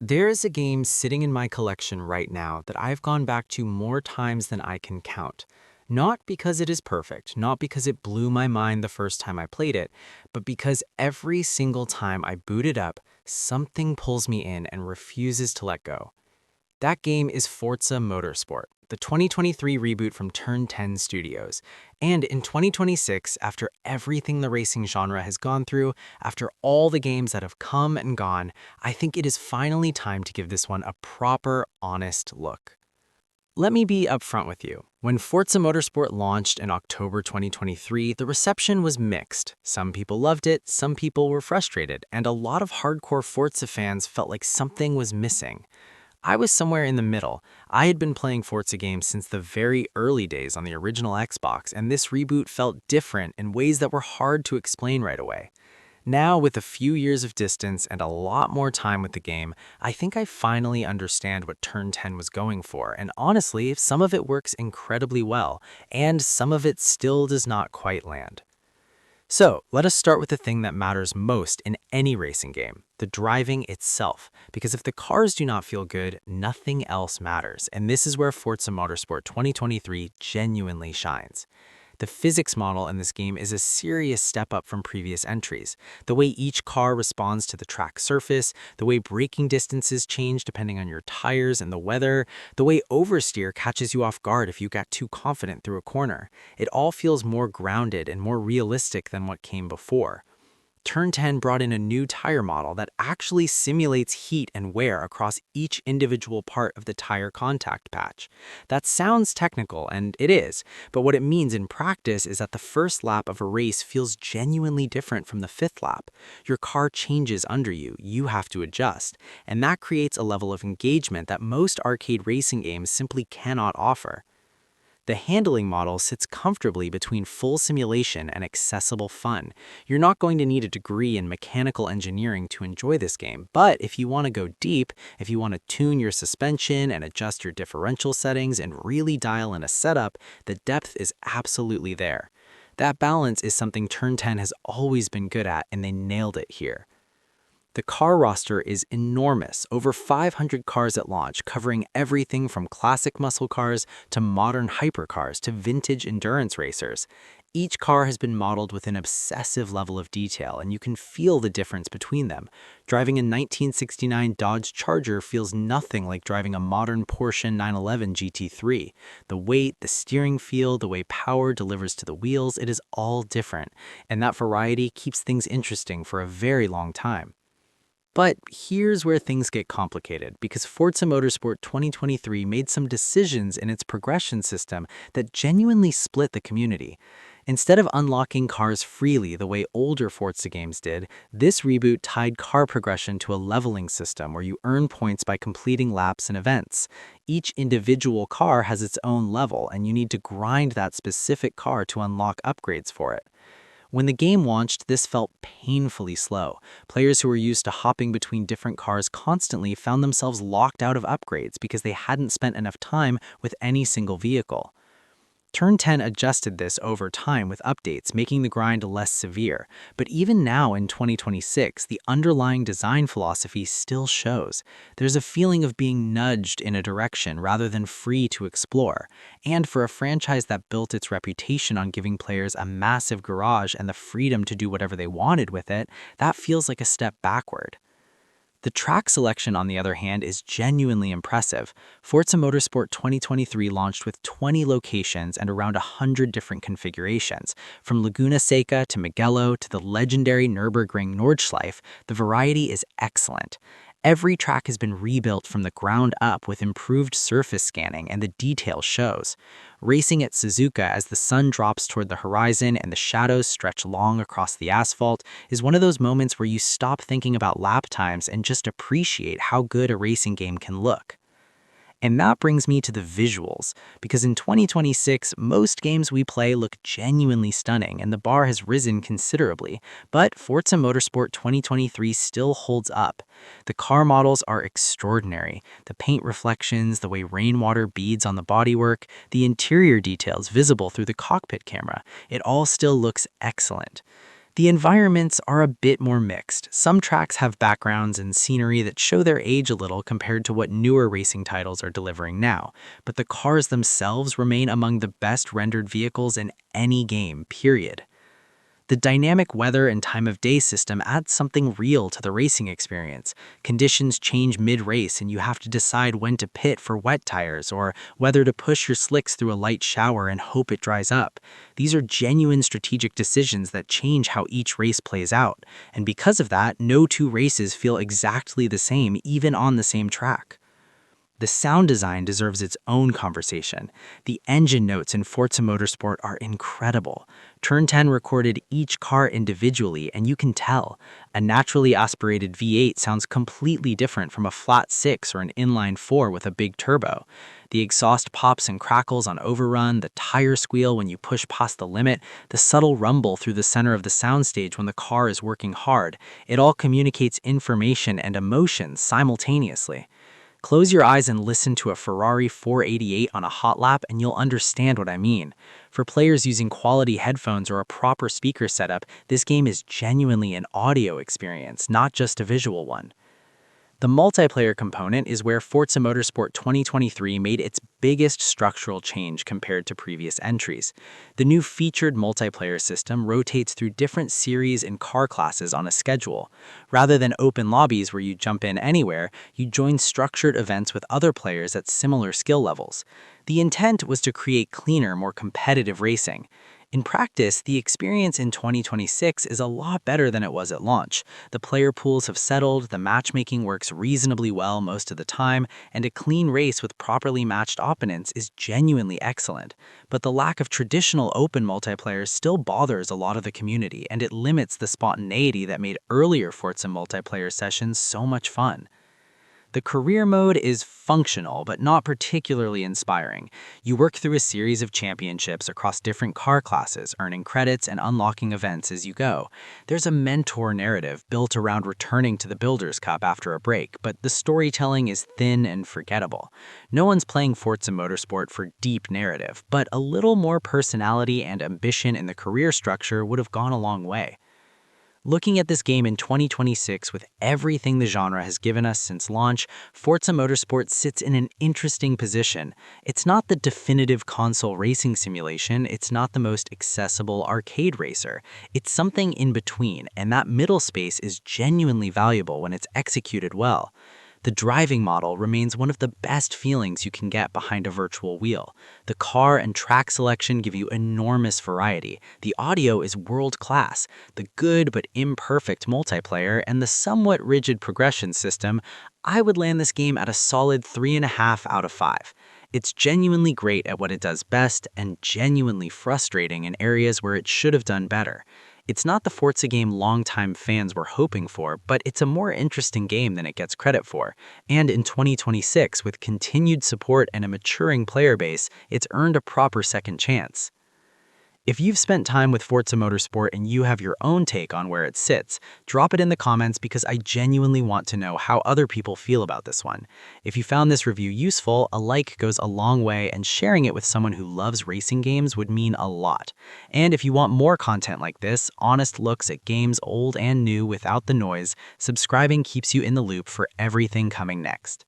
There is a game sitting in my collection right now that I've gone back to more times than I can count. Not because it is perfect, not because it blew my mind the first time I played it, but because every single time I boot it up, something pulls me in and refuses to let go. That game is Forza Motorsport, the 2023 reboot from Turn 10 Studios. And in 2026, after everything the racing genre has gone through, after all the games that have come and gone, I think it is finally time to give this one a proper, honest look. Let me be upfront with you. When Forza Motorsport launched in October 2023, the reception was mixed. Some people loved it, some people were frustrated, and a lot of hardcore Forza fans felt like something was missing. I was somewhere in the middle. I had been playing Forza games since the very early days on the original Xbox, and this reboot felt different in ways that were hard to explain right away. Now, with a few years of distance and a lot more time with the game, I think I finally understand what Turn 10 was going for, and honestly, some of it works incredibly well, and some of it still does not quite land. So, let us start with the thing that matters most in any racing game, the driving itself. Because if the cars do not feel good, nothing else matters. And this is where Forza Motorsport 2023 genuinely shines. The physics model in this game is a serious step up from previous entries. The way each car responds to the track surface, the way braking distances change depending on your tires and the weather, the way oversteer catches you off guard if you get too confident through a corner. It all feels more grounded and more realistic than what came before. Turn 10 brought in a new tire model that actually simulates heat and wear across each individual part of the tire contact patch. That sounds technical, and it is, but what it means in practice is that the first lap of a race feels genuinely different from the fifth lap. Your car changes under you, you have to adjust, and that creates a level of engagement that most arcade racing games simply cannot offer. The handling model sits comfortably between full simulation and accessible fun. You're not going to need a degree in mechanical engineering to enjoy this game, but if you want to go deep, if you want to tune your suspension and adjust your differential settings and really dial in a setup, the depth is absolutely there. That balance is something Turn 10 has always been good at, and they nailed it here. The car roster is enormous, over 500 cars at launch, covering everything from classic muscle cars to modern hypercars to vintage endurance racers. Each car has been modeled with an obsessive level of detail, and you can feel the difference between them. Driving a 1969 Dodge Charger feels nothing like driving a modern Porsche 911 GT3. The weight, the steering feel, the way power delivers to the wheels, it is all different, and that variety keeps things interesting for a very long time. But here's where things get complicated, because Forza Motorsport 2023 made some decisions in its progression system that genuinely split the community. Instead of unlocking cars freely the way older Forza games did, this reboot tied car progression to a leveling system where you earn points by completing laps and events. Each individual car has its own level, and you need to grind that specific car to unlock upgrades for it. When the game launched, this felt painfully slow. Players who were used to hopping between different cars constantly found themselves locked out of upgrades because they hadn't spent enough time with any single vehicle. Turn 10 adjusted this over time with updates, making the grind less severe. But even now in 2026, the underlying design philosophy still shows. There's a feeling of being nudged in a direction rather than free to explore. And for a franchise that built its reputation on giving players a massive garage and the freedom to do whatever they wanted with it, that feels like a step backward. The track selection, on the other hand, is genuinely impressive. Forza Motorsport 2023 launched with 20 locations and around 100 different configurations. From Laguna Seca to Mugello to the legendary Nürburgring Nordschleife, the variety is excellent. Every track has been rebuilt from the ground up with improved surface scanning, and the detail shows. Racing at Suzuka as the sun drops toward the horizon and the shadows stretch long across the asphalt is one of those moments where you stop thinking about lap times and just appreciate how good a racing game can look. And that brings me to the visuals, because in 2026, most games we play look genuinely stunning and the bar has risen considerably, but Forza Motorsport 2023 still holds up. The car models are extraordinary. The paint reflections, the way rainwater beads on the bodywork, the interior details visible through the cockpit camera, it all still looks excellent. The environments are a bit more mixed. Some tracks have backgrounds and scenery that show their age a little compared to what newer racing titles are delivering now, but the cars themselves remain among the best rendered vehicles in any game, period. The dynamic weather and time of day system adds something real to the racing experience. Conditions change mid-race and you have to decide when to pit for wet tires or whether to push your slicks through a light shower and hope it dries up. These are genuine strategic decisions that change how each race plays out. And because of that, no two races feel exactly the same, even on the same track. The sound design deserves its own conversation. The engine notes in Forza Motorsport are incredible. Turn 10 recorded each car individually, and you can tell. A naturally aspirated V8 sounds completely different from a flat 6 or an inline 4 with a big turbo. The exhaust pops and crackles on overrun, the tire squeal when you push past the limit, the subtle rumble through the center of the soundstage when the car is working hard. It all communicates information and emotion simultaneously. Close your eyes and listen to a Ferrari 488 on a hot lap and you'll understand what I mean. For players using quality headphones or a proper speaker setup, this game is genuinely an audio experience, not just a visual one. The multiplayer component is where Forza Motorsport 2023 made its biggest structural change compared to previous entries. The new featured multiplayer system rotates through different series and car classes on a schedule. Rather than open lobbies where you jump in anywhere, you join structured events with other players at similar skill levels. The intent was to create cleaner, more competitive racing. In practice, the experience in 2026 is a lot better than it was at launch. The player pools have settled, the matchmaking works reasonably well most of the time, and a clean race with properly matched opponents is genuinely excellent. But the lack of traditional open multiplayer still bothers a lot of the community, and it limits the spontaneity that made earlier Forza multiplayer sessions so much fun. The career mode is functional, but not particularly inspiring. You work through a series of championships across different car classes, earning credits and unlocking events as you go. There's a mentor narrative built around returning to the Builders' Cup after a break, but the storytelling is thin and forgettable. No one's playing Forza Motorsport for deep narrative, but a little more personality and ambition in the career structure would have gone a long way. Looking at this game in 2026 with everything the genre has given us since launch, Forza Motorsport sits in an interesting position. It's not the definitive console racing simulation, it's not the most accessible arcade racer. It's something in between, and that middle space is genuinely valuable when it's executed well. The driving model remains one of the best feelings you can get behind a virtual wheel. The car and track selection give you enormous variety. The audio is world-class. The good but imperfect multiplayer and the somewhat rigid progression system, I would land this game at a solid 3.5 out of 5. It's genuinely great at what it does best and genuinely frustrating in areas where it should have done better. It's not the Forza game longtime fans were hoping for, but it's a more interesting game than it gets credit for. And in 2026, with continued support and a maturing player base, it's earned a proper second chance. If you've spent time with Forza Motorsport and you have your own take on where it sits, drop it in the comments because I genuinely want to know how other people feel about this one. If you found this review useful, a like goes a long way and sharing it with someone who loves racing games would mean a lot. And if you want more content like this, honest looks at games old and new without the noise, subscribing keeps you in the loop for everything coming next.